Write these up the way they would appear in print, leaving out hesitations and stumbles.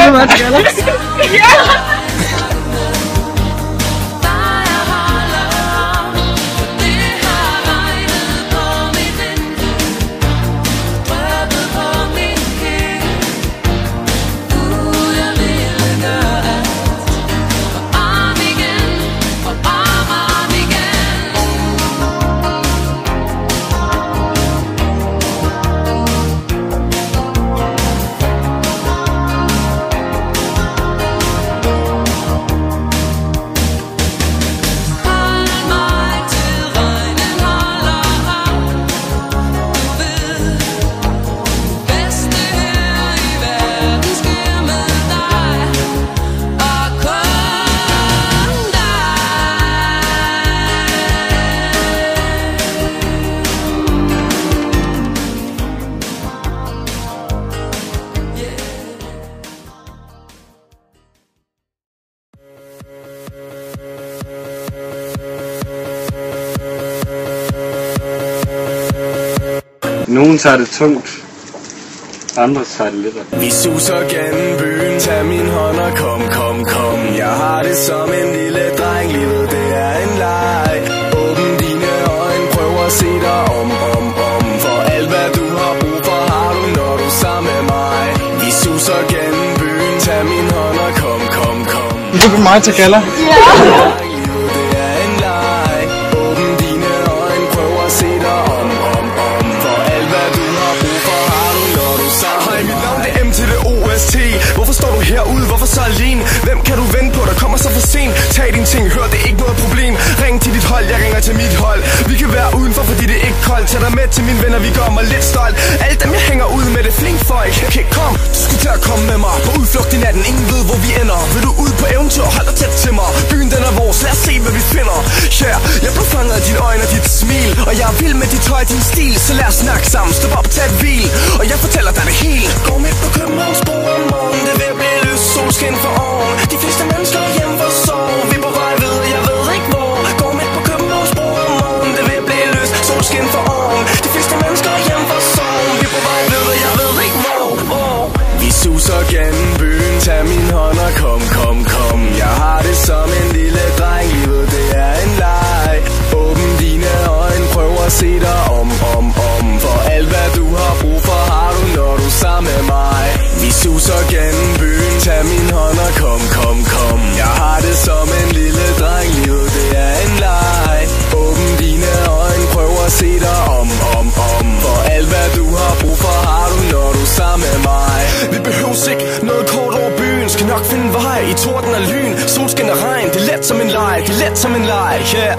Du var skælder. Ja! Nogen tager det tungt, andre tager det lettere. Vi suser gennem byen, tag min hånd og kom, kom, kom. Jeg har det som en lille dreng, livet det er en leg. Åbn dine øjne, prøv at se dig om. For alt hvad du har brug for, har du, når du er sammen med mig. Vi suser gennem byen, tag min hånd og kom, kom, kom. Du kan mig til galla. Ja! Livet det er en leg. Åbn dine øjne, prøv at se dig om. Hvorfor står du herude? Hvorfor så alene? Hvem kan du vente på, der kommer så for sent? Tag dine ting, hør, det er ikke noget problem. Ring til dit hold, jeg ringer til mit hold. Vi kan være udenfor, fordi det er ikke koldt. Tag dig med til mine venner, vi gør mig lidt stolt. Alle dem jeg hænger ud med, det flink folk. Okay, kom, du skulle til at komme med mig. På udflugt i natten, ingen ved hvor vi ender. Vil du ud på eventyr, hold dig tæt til mig. Byen den er vores, lad os se hvad vi finder. Yeah, jeg blev fanget af dine øjne og dit smil. Og jeg er vild med dit tøj og din stil. Så lad os snakke sammen, stop op, tag et hvil. Og jeg fortæller dig det hele. Gå midt på Københavnsbro om morgenen, det vil blive løs, solskin for oven. De fleste mennesker hjem for sove. Vi er på vej ved, jeg ved ikke hvor. Gå midt på Københavnsbro om morgenen, det vil blive løs, solskin for oven. De fleste mennesker hjem for sove. Vi er på vej ved, jeg ved ikke hvor. Vi suser gennem byen, tag min hånd og kom, kom, kom. Jeg har det som en lille dreng, livet det er en leg. Åbn dine øjne, prøv at se dig om. For alt hvad du har brug for, har du, når du er sammen med mig. Vi suser gennem byen, tag min hånd og kom, kom, kom. Jeg har det som en lille dreng, livet det er en leg. Åbn dine øjne, prøv at se dig om. For alt hvad du har brug for, har du, når du er sammen med mig. Vi behøves ikke noget kort over byen, skal nok finde vej i torden og lyn. Solskin og regn, det er let som en leg, det er let som en leg, yeah.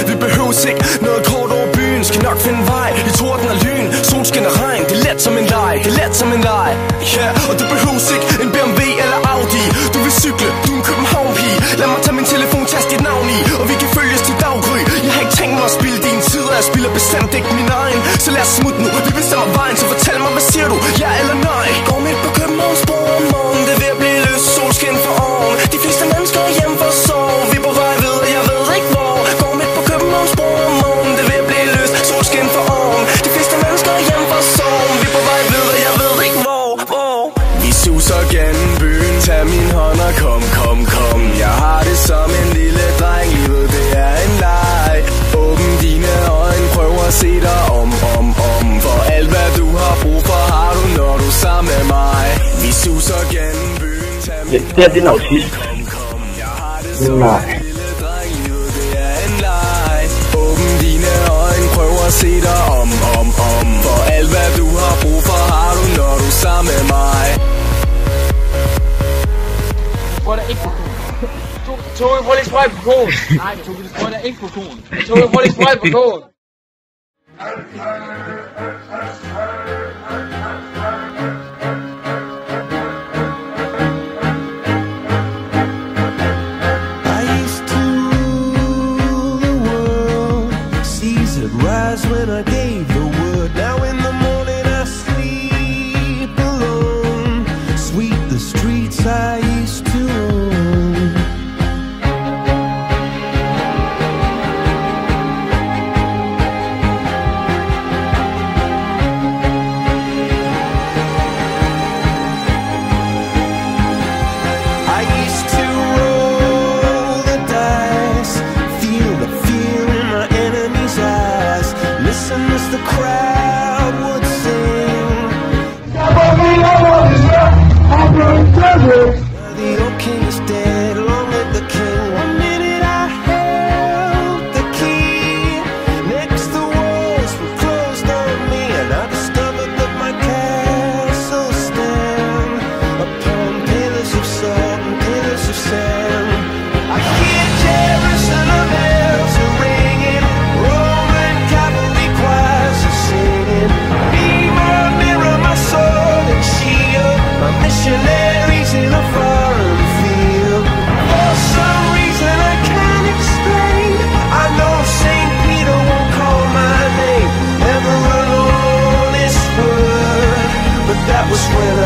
Vi behøves ikke noget kort over byen, skal nok finde vej i torden og lyn. Solskin og regn, det er let som en leg, det er let som en leg, yeah. Og du behøves ikke en BMW eller Audi. Du vil cykle, du er en København-pige. Lad mig tage min telefon, tast dit navn i, og vi kan følges til daggry. Jeg har ikke tænkt mig at spille din tid, og jeg spiller bestemt ikke min egen. Så lad os smutte nu, vi bestemmer vejen, så fortæl mig, hvad siger du, ja eller nej? Gå midt på Københavnsbro om morgenen, det vil blive løs, solskin for oven. De fleste mennesker er hjem for sove. Vi er på vej ved, jeg ved ikke hvor. Gå midt på Københavnsbro om morgenen, det vil blive løs, solskin for oven. De fleste mennesker er hjem for sove. Vi er på vej ved, jeg ved ikke hvor. suser gennem byen. Det er din autist. Nej. Åbn dine øjne, prøv at se dig om. For alt hvad du har brug for, har du, når du er sammen med mig. Prøv da ikke på konen. Toge, prøv lige sprøjt på konen. Nej, Toge, du sprøjt da ikke på konen. Toge, prøv lige sprøjt på konen. Rise when I gave the word. Now in the morning I sleep alone. Sweep the streets I used to own. I used to roll the dice, feel the fear in my enemy's eyes. Listen as the crowd would sing. The old king is dead, long live the king. One minute I held the key. Next the walls were closed on me, and I discovered that my castle stand upon pillars of salt and pillars of sand. I hear Jerusalem bells are ringing, Roman cavalry choirs are singing. Mirror, mirror, my sword and shield, my missionaries in a foreign field. For some reason I can't explain, I know St. Peter won't call my name ever alone this word, but that was when I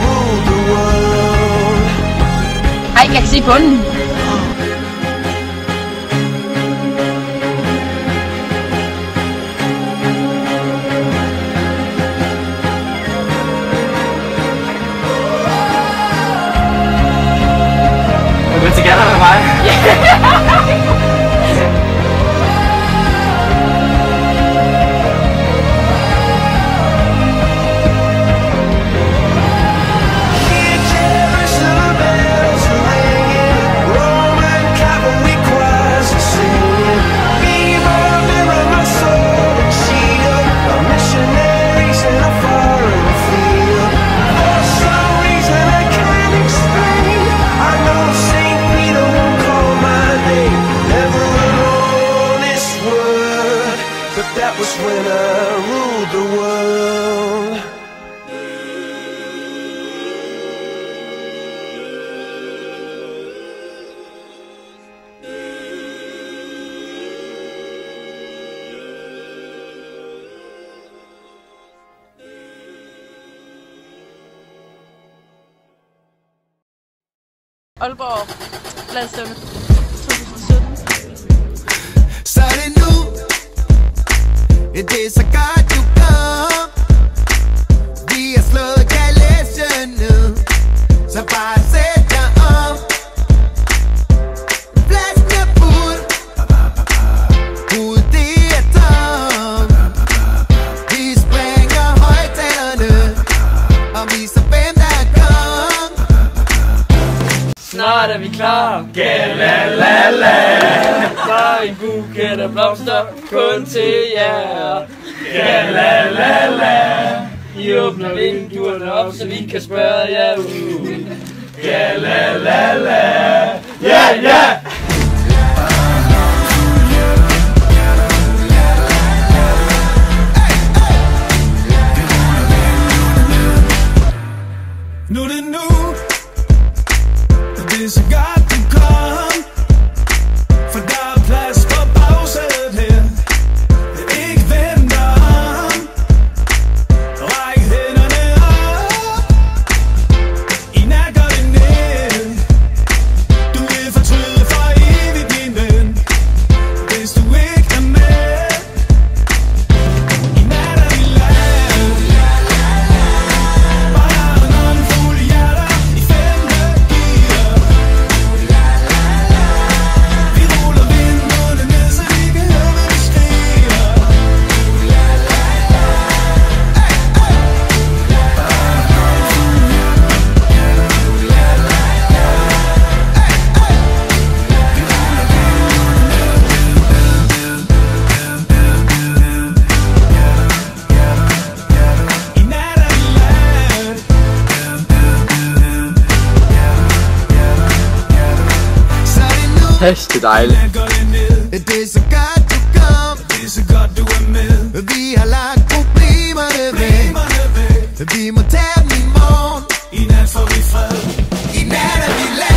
ruled the world. Ej, jeg kan se bunden. Du vil til galler med mig. Hear Jerusalem bells are ringing, Roman cavalry choirs are singing. Mirror, mirror, my sword and shield, my missionaries in a foreign field. For some reason I can't explain, I know St. Peter won't call my name ever alone this word, but that was when I ruled the world. Aalborg, Bladstemme, 2017. Så er det nu, det er så godt du kom. Vi har slået kalechen ned, så bare sæt dig om. Flasken er fuld, hovedet det er tom. Vi springer højtalerne og viser hvem der er kom. Snart er vi klar. Galalala. For en buket af blomster kun til jer. Galalala. I åbner vinduerne op, så vi kan spørge jer ud. Galalala. Ja, ja. Nu er det nu, det er så godt du kom. For der er plads på bagsædet her, ikke vend dig om. Ræk hænderne op, i nat gør det ned. Du vil fortryde for evigt min ven, hvis du ikke er med. I nat er vi land, bare en håndfuld hjerter i 5. gear. Hash, det er dejligt. Det er så godt du kom. Det er så godt du er med. Vi har lagt problemerne væk. Vi må tage dem i morgen. I nat får vi fred. I nat er vi land.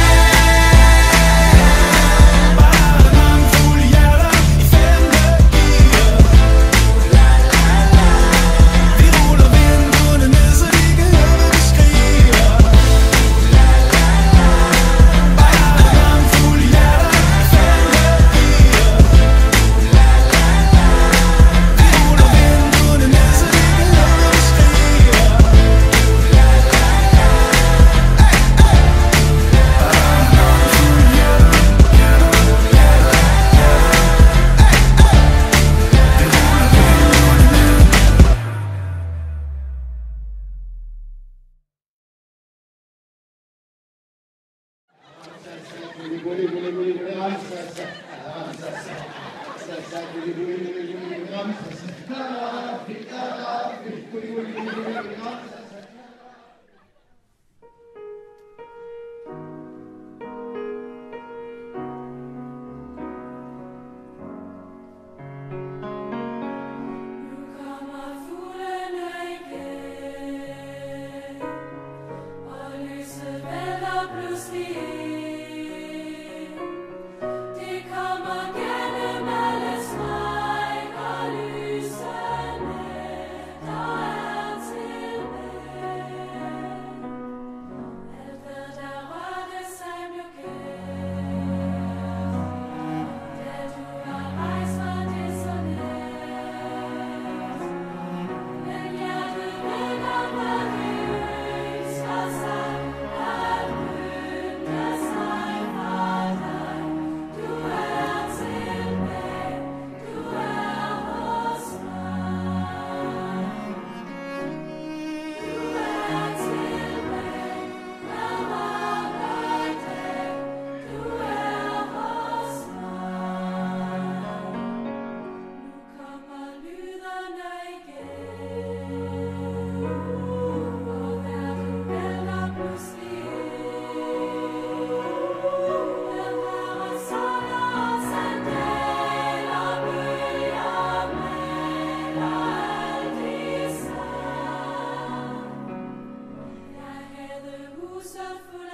So full